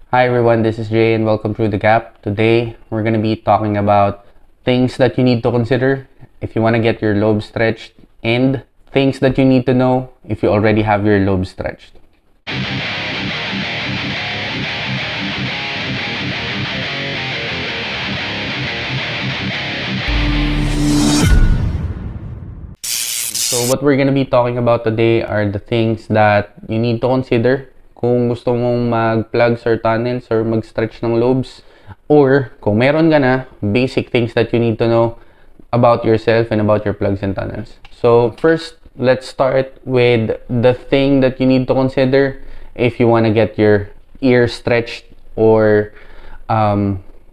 Hi everyone, this is Jay and welcome to The Gap. Today, we're going to be talking about things that you need to consider if you want to get your lobes stretched and things that you need to know if you already have your lobes stretched. So what we're going to be talking about today are the things that you need to consider kung gusto mong mag-plugs or tunnels or mag-stretch ng lobes, or kung meron ka na, basic things that you need to know about yourself and about your plugs and tunnels. So first, let's start with the thing that you need to consider if you want to get your ear stretched or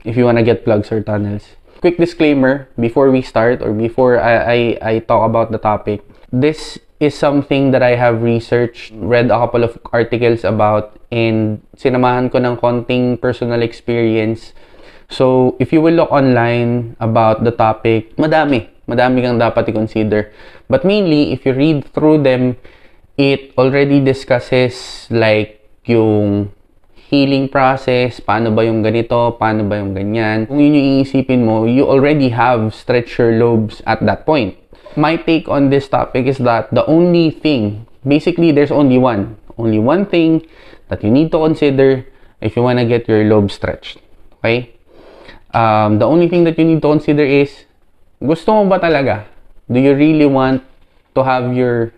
if you want to get plugs or tunnels. Quick disclaimer before we start or before I talk about the topic. This is something that I have researched, read a couple of articles about, and sinamahan ko ng konting personal experience. So, if you will look online about the topic, madami kang dapat i-consider. But mainly, if you read through them, it already discusses like yung healing process, paano ba yung ganito, paano ba yung ganyan. Kung yun yung iisipin mo, you already have stretched your lobes at that point. My take on this topic is that the only thing, basically there's only one thing that you need to consider if you want to get your lobes stretched. Okay? The only thing that you need to consider is, gusto mo ba talaga? Do you really want to have your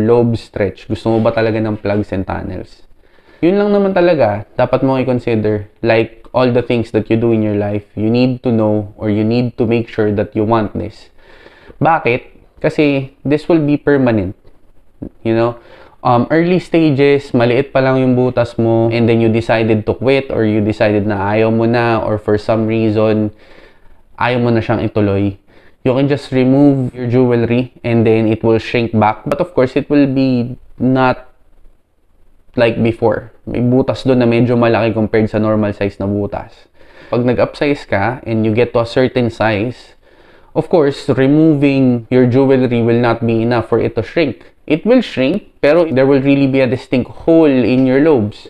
lobes stretched? Gusto mo ba talaga ng plugs and tunnels? Yun lang naman talaga, dapat mo i-consider. Like all the things that you do in your life, you need to know or you need to make sure that you want this. Bakit? Kasi this will be permanent. You know? Early stages, maliit pa lang yung butas mo and then you decided to quit or you decided na ayaw mo na or for some reason, ayaw mo na siyang ituloy. You can just remove your jewelry and then it will shrink back. But of course, it will be not like before. May butas doon na medyo malaki compared sa normal size na butas. Pag nag-upsize ka and you get to a certain size, of course, removing your jewelry will not be enough for it to shrink. It will shrink, pero there will really be a distinct hole in your lobes.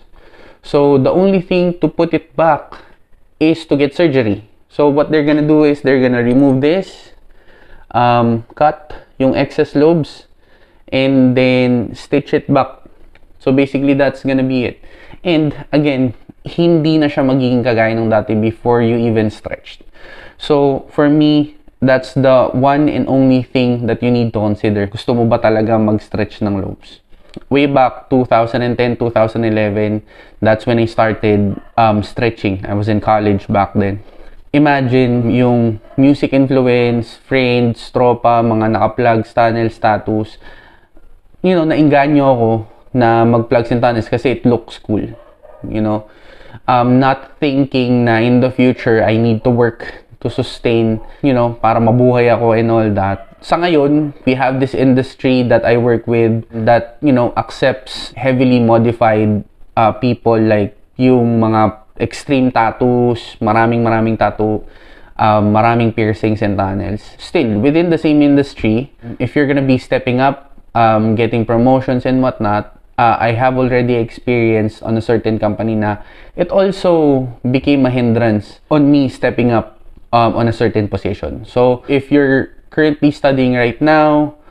So, the only thing to put it back is to get surgery. So, what they're gonna do is they're gonna remove this, cut yung excess lobes, and then stitch it back. So, basically, that's gonna be it. And, again, hindi na siya magiging kagaya ng dati before you even stretched. So, for me, that's the one and only thing that you need to consider. Gusto mo ba talaga mag-stretch ng lobes? Way back 2010, 2011, that's when I started stretching. I was in college back then. Imagine yung music influence, friends, tropa, mga naka-plugs, tunnels, tattoos. You know, nainganyo ako na mag-plugs and tunnels kasi it looks cool. You know, not thinking na in the future I need to work to sustain, you know, para mabuhay ako and all that. Sa ngayon, we have this industry that I work with that, you know, accepts heavily modified people like yung mga extreme tattoos, maraming tattoo, maraming piercings and tunnels. Still, within the same industry, if you're gonna be stepping up, getting promotions and whatnot, I have already experienced on a certain company na it also became a hindrance on me stepping up on a certain position. So, if you're currently studying right now,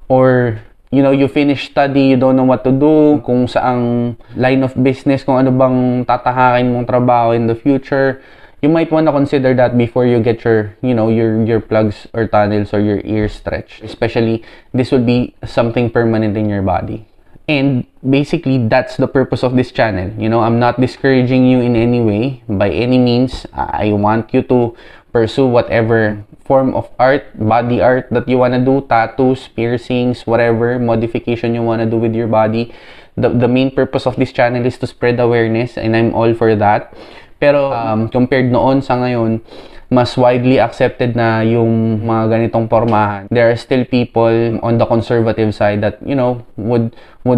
or, you know, you finish study, you don't know what to do, kung saang line of business, kung ano bang tatahakin mong trabaho in the future, you might want to consider that before you get your, you know, your plugs or tunnels or your ears stretched. Especially, this will be something permanent in your body. And basically, that's the purpose of this channel. You know, I'm not discouraging you in any way, by any means. I want you to pursue whatever form of art, body art that you want to do, tattoos, piercings, whatever modification you want to do with your body. The main purpose of this channel is to spread awareness and I'm all for that. Pero compared noon sa ngayon, mas widely accepted na yung mga ganitong pormahan. There are still people on the conservative side that, you know, would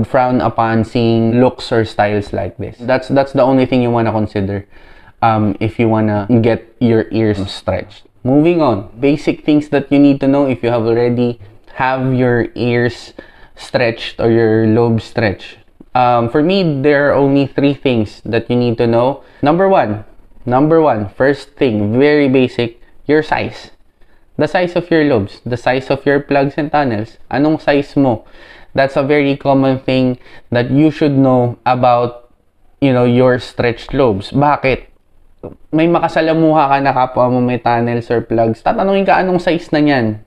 frown upon seeing looks or styles like this. That's the only thing you want to consider if you want to get your ears stretched. Moving on, basic things that you need to know if you have already have your ears stretched or your lobes stretched. For me, there are only three things that you need to know. Number one, first thing, very basic, your size. The size of your lobes, the size of your plugs and tunnels. Anong size mo? That's a very common thing that you should know about, your stretched lobes. Bakit? May makasalamuha ka na kapwa mo may tunnels or plugs. Tatanungin ka, anong size na yan?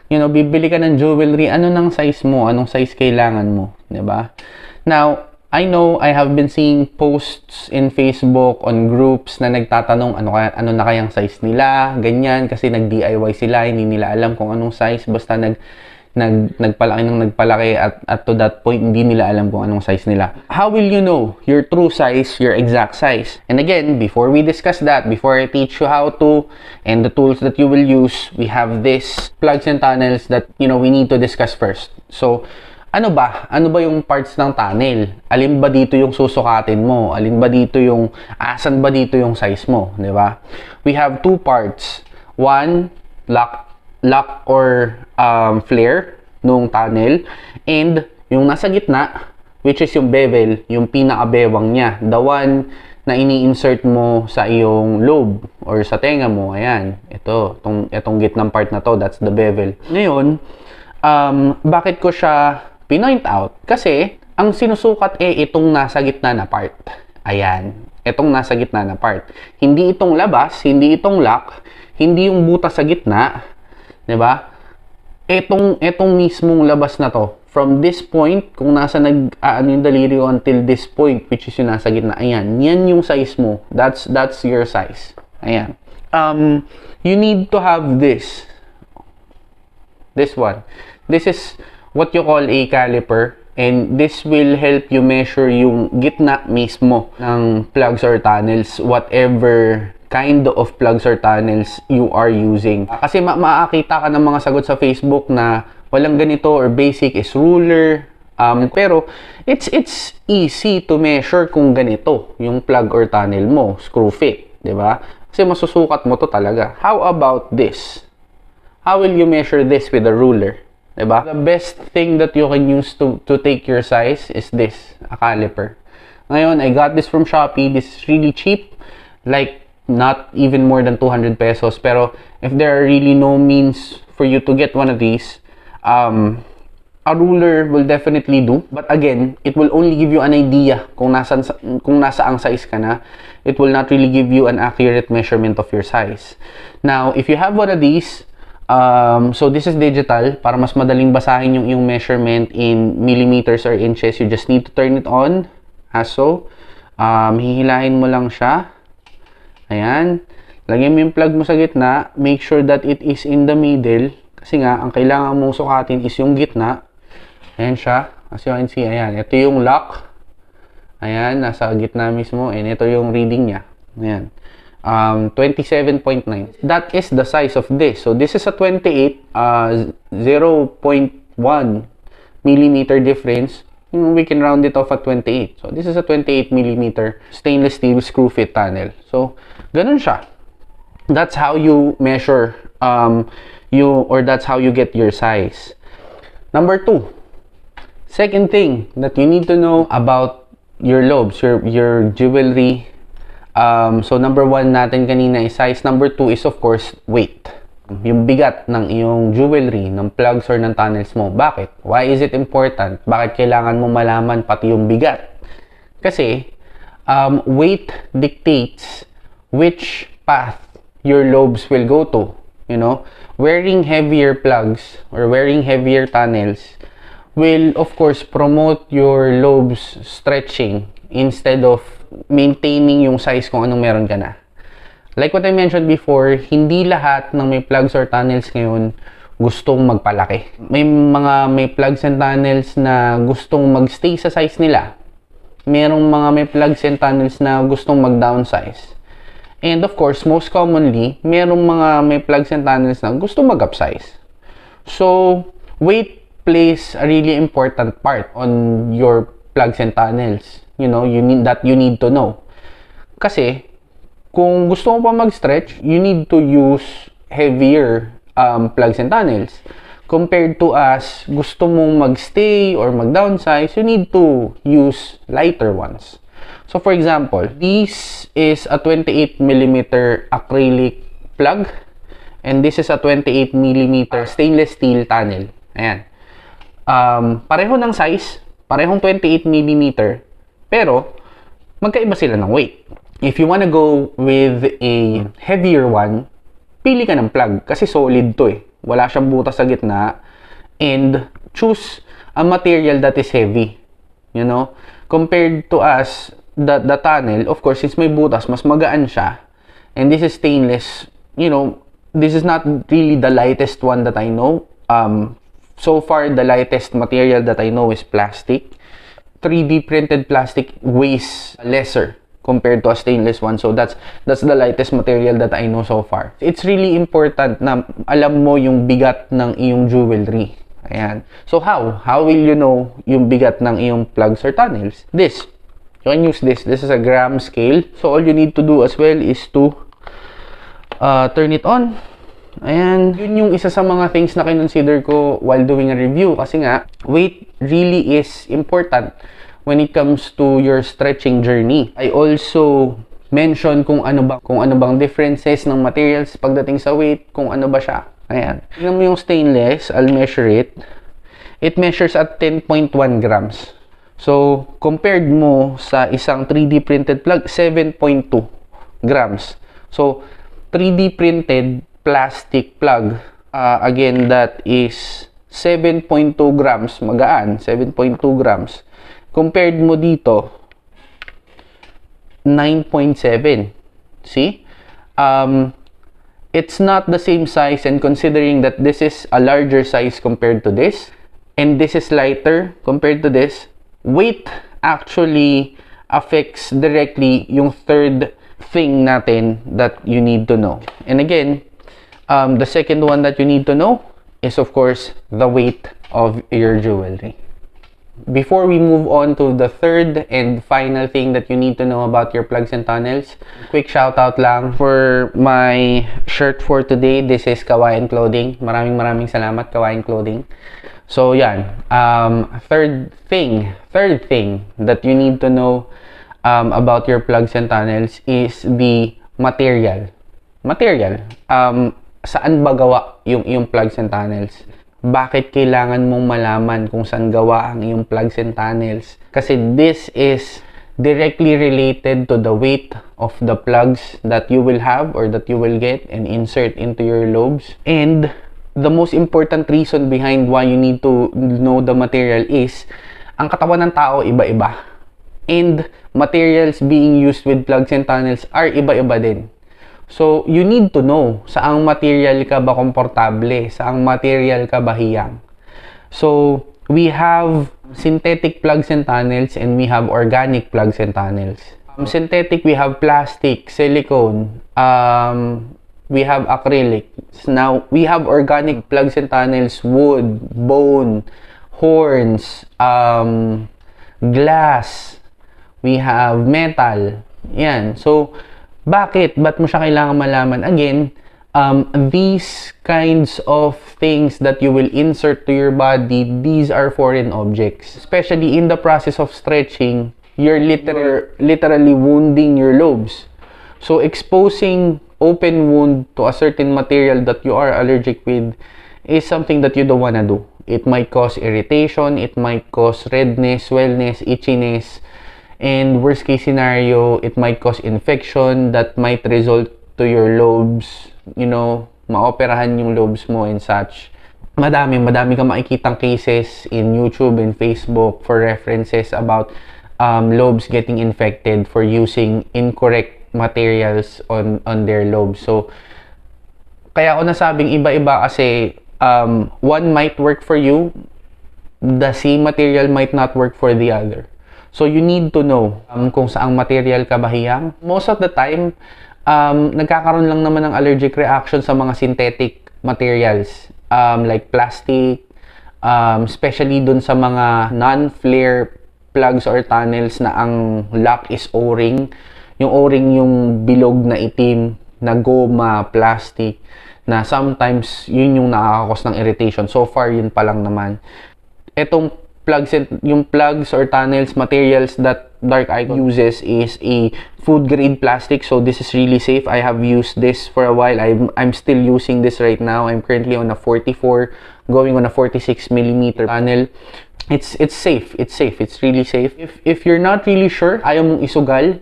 Bibili ka ng jewelry, ano ng size mo? Anong size kailangan mo? Diba? Now, I know I have been seeing posts in Facebook on groups na nagtatanong ano na kayang size nila, ganyan, kasi nag-DIY sila, hindi nila alam kung anong size, basta nagpalaki at to that point, hindi nila alam kung anong size nila. How will you know your true size, your exact size? And again, before we discuss that, before I teach you how to, and the tools that you will use, we have this plugs and tunnels that, we need to discuss first. So, ano ba yung parts ng tunnel? Alin ba dito yung susukatin mo? Alin ba dito asan ba dito yung size mo? Di ba? We have two parts. One, lock or flare nung tunnel. And yung nasa gitna, which is yung bevel, yung pinaka-bewang niya. The one na ini-insert mo sa iyong lobe or sa tenga mo. Ayan. Itong gitnang part na to, that's the bevel. Ngayon, bakit ko siya pinoint out? Kasi, ang sinusukat itong nasa gitna na part. Ayan. Itong nasa gitna na part. Hindi itong labas, hindi itong lock, hindi yung butas sa gitna. Diba? Itong mismong labas na to. From this point, kung nasa yung daliri until this point, which is yung nasa gitna. Ayan. Yan yung size mo. That's your size. Ayan. You need to have this. This one. This is what you call a caliper, and this will help you measure yung gitna mismo ng plugs or tunnels, whatever kind of plugs or tunnels you are using. Kasi makakita ka ng mga sagot sa Facebook na walang ganito or basic is ruler, pero it's easy to measure kung ganito yung plug or tunnel mo, screw fit, di ba? Kasi masusukat mo to talaga. How about this? How will you measure this with a ruler? Diba? The best thing that you can use to take your size is this, a caliper. Ngayon, I got this from Shopee. This is really cheap. Like, not even more than 200 pesos. Pero, if there are really no means for you to get one of these, a ruler will definitely do. But again, it will only give you an idea kung nasaang size ka na. It will not really give you an accurate measurement of your size. Now, if you have one of these, so this is digital, para mas madaling basahin yung measurement in millimeters or inches, you just need to turn it on, as so. Hihilahin mo lang siya. Ayan. Lagyan mo yung plug mo sa gitna. Make sure that it is in the middle. Kasi nga, ang kailangan mong sukatin is yung gitna. Ayan siya. As you can see, ayan. Ito yung lock. Ayan, nasa gitna mismo. And ito yung reading niya. Ayan. 27.9. That is the size of this. So this is a 28, 0.1 millimeter difference. We can round it off at 28. So this is a 28 millimeter stainless steel screw fit tunnel. So ganun siya. That's how you measure that's how you get your size. Number 2. Second thing that you need to know about your lobes, your jewelry. So, number 1 natin kanina is size. Number 2 is, of course, weight. Yung bigat ng iyong jewelry, ng plugs or ng tunnels mo. Bakit? Why is it important? Bakit kailangan mo malaman pati yung bigat? Kasi, weight dictates which path your lobes will go to. Wearing heavier plugs or wearing heavier tunnels will, of course, promote your lobes stretching instead of maintaining yung size kung anong meron ka na. Like what I mentioned before, hindi lahat ng may plugs or tunnels ngayon gustong magpalaki. May plugs and tunnels na gustong magstay sa size nila. Merong mga may plugs and tunnels na gustong mag-downsize. And of course, most commonly, merong mga may plugs and tunnels na gustong mag-upsize. So, weight plays a really important part on your plugs and tunnels. You need to know. Kasi, kung gusto mo pa mag-stretch, you need to use heavier plugs and tunnels. Compared to us, gusto mong magstay or mag-downsize, you need to use lighter ones. So for example, this is a 28mm acrylic plug and this is a 28mm stainless steel tunnel. Ayan. Pareho ng size, parehong 28mm, pero magkaiba sila ng weight. If you wanna go with a heavier one, pili ka ng plug kasi solid to eh. Wala siyang butas sa gitna. And choose a material that is heavy. You know? Compared to us, the tunnel, of course, since may butas, mas magaan siya. And this is stainless. You know, this is not really the lightest one that I know. So far, the lightest material that I know is plastic. 3D printed plastic weighs lesser compared to a stainless one. So that's the lightest material that I know so far. It's really important na alam mo yung bigat ng iyong jewelry. Ayan. So how will you know yung bigat ng iyong plugs or tunnels? This. You can use this. This is a gram scale. So all you need to do as well is to turn it on. Ayan. Yun yung isa sa mga things na kinonsider ko while doing a review. Kasi nga, weight really is important when it comes to your stretching journey. I also mention kung ano bang differences ng materials pagdating sa weight, kung ano ba siya. Ayan. Tingnan mo yung stainless, I'll measure it. It measures at 10.1 grams. So, compared mo sa isang 3D printed plug, 7.2 grams. So, 3D printed plastic plug, again, that is 7.2 grams, magaan, 7.2 grams. Compared mo dito, 9.7. See? It's not the same size, and considering that this is a larger size compared to this, and this is lighter compared to this, weight actually affects directly yung third thing natin that you need to know. And again, the second one that you need to know is, of course, the weight of your jewelry. Before we move on to the third and final thing that you need to know about your plugs and tunnels, quick shout out lang for my shirt for today. This is Kawaiyan Clothing. Maraming salamat, Kawaiyan Clothing. So yan, third thing that you need to know about your plugs and tunnels is the material. Saan ba gawa yung plugs and tunnels? Bakit kailangan mong malaman kung saan gawa ang iyong plugs and tunnels? Kasi this is directly related to the weight of the plugs that you will have or that you will get and insert into your lobes. And the most important reason behind why you need to know the material is ang katawan ng tao iba-iba. And materials being used with plugs and tunnels are iba-iba din. So, you need to know saang material ka ba komportable, saang material ka ba hiyang. So, we have synthetic plugs and tunnels and we have organic plugs and tunnels. Synthetic, we have plastic, silicone, we have acrylic. Now, we have organic plugs and tunnels, wood, bone, horns, glass, we have metal. Yan. So, bakit? Ba't mo siya kailangan malaman? Again, these kinds of things that you will insert to your body, these are foreign objects. Especially in the process of stretching, you're literally wounding your lobes. So, exposing open wound to a certain material that you are allergic with is something that you don't wanna do. It might cause irritation, it might cause redness, swellness, itchiness, and worst case scenario, it might cause infection that might result to your lobes, you know, maoperahan yung lobes mo and such. Madami ka makikitang cases in YouTube and Facebook for references about lobes getting infected for using incorrect materials on their lobes. So, kaya ako nasabing iba-iba kasi one might work for you, the same material might not work for the other. So, you need to know kung saang material ka bahiyang. Most of the time, nagkakaroon lang naman ng allergic reaction sa mga synthetic materials like plastic, especially dun sa mga non-flare plugs or tunnels na ang lock is O-ring. Yung O-ring yung bilog na itim na goma, plastic. na sometimes yun yung nakakakos ng irritation. So far, yun pa lang naman. Etong yung plugs or tunnels materials that Dark Icon uses is a food grade plastic, so this is really safe. I have used this for a while. I'm still using this right now. I'm currently on a 44 going on a 46 millimeter tunnel. It's safe. It's really safe. If you're not really sure, ayaw mong isugal,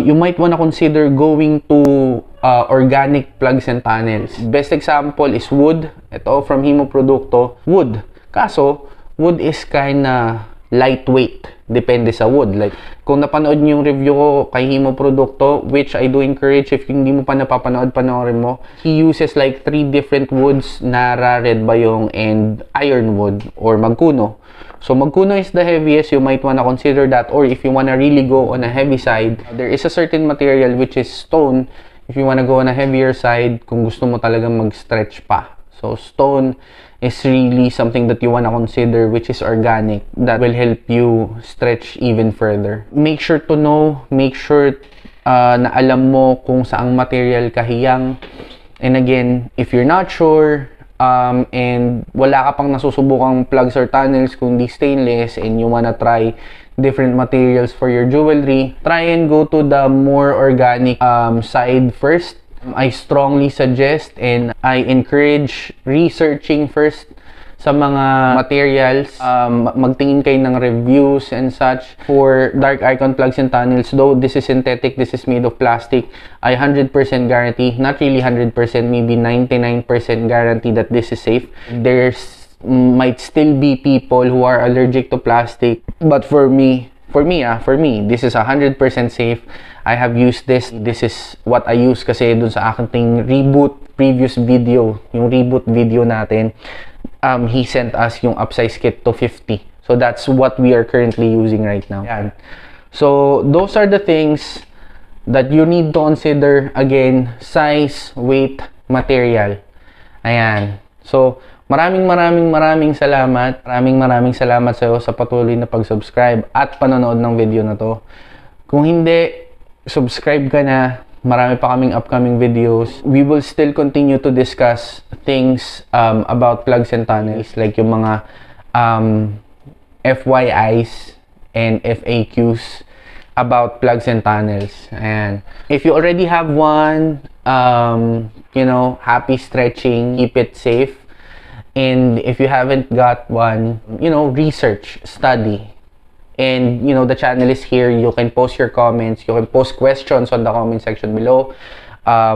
you might wanna consider going to organic plugs and tunnels. Best example is wood. Ito from Himo Produkto. Wood. Kaso wood is kinda lightweight. Depende sa wood. Like, kung napanood niyo yung review ko kay Himo Produkto, which I do encourage, if hindi mo pa napapanood, panoorin mo. He uses like 3 different woods, Nara, Red Bayong, and Ironwood or Magkuno. So, Magkuno is the heaviest. You might wanna consider that. Or if you wanna really go on a heavy side, there is a certain material which is stone. If you wanna go on a heavier side, kung gusto mo talagang mag-stretch pa. So, stone is really something that you want to consider, which is organic. That will help you stretch even further. Make sure to know, make sure na alam mo kung saang material kahiyang. And again, if you're not sure, and wala ka pang nasusubukang plugs or tunnels kundi stainless, and you wanna try different materials for your jewelry, try and go to the more organic side first. I strongly suggest and I encourage researching first sa mga materials. Magtingin kayo ng reviews and such for Dark Icon plugs and tunnels. Though this is synthetic, this is made of plastic, I 100% guarantee, not really 100%, maybe 99% guarantee that this is safe. There's might still be people who are allergic to plastic, but for me, this is 100% safe. I have used this. This is what I use kasi dun sa aking previous video, yung reboot video natin, he sent us yung upsize kit to 50. So that's what we are currently using right now. Yan. So those are the things that you need to consider. Again, size, weight, material. Ayan. So maraming salamat. Maraming salamat sa iyo sa patuloy na pag-subscribe at panonood ng video na to. Kung hindi, subscribe ka na. Marami pa kaming upcoming videos. We will still continue to discuss things about plugs and tunnels, like yung mga FYIs and FAQs about plugs and tunnels. And if you already have one, you know, happy stretching, keep it safe. And if you haven't got one, you know, research, study. And, you know, the channel is here. You can post your comments. You can post questions on the comment section below.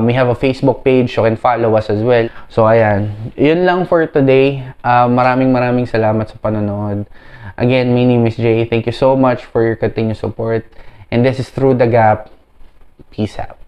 We have a Facebook page. You can follow us as well. So, ayan. Yun lang for today. Maraming salamat sa panonood. Again, my name is Jay. Thank you so much for your continued support. And this is Through the Gap. Peace out.